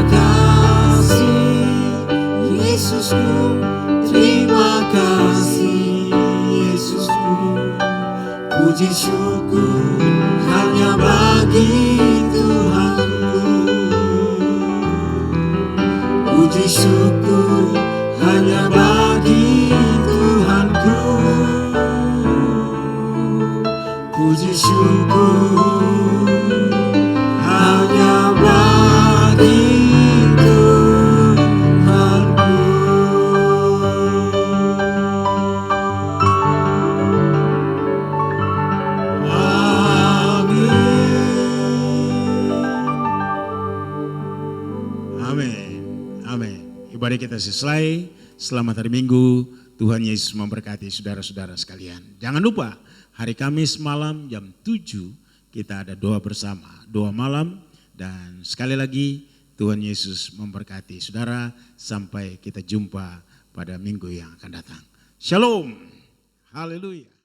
kasih Yesusku, terima kasih Yesusku. Puji syukur hanya bagi Tuhanku. Puji syukur hanya bagi Tuhanku. Puji syukur hanya bagi Tuhanku. Amin. Amin. Ibadah kita selesai. Selamat hari Minggu. Tuhan Yesus memberkati saudara-saudara sekalian. Jangan lupa hari Kamis malam jam 7 kita ada doa bersama. Doa malam dan sekali lagi Tuhan Yesus memberkati saudara sampai kita jumpa pada minggu yang akan datang. Shalom. Haleluya.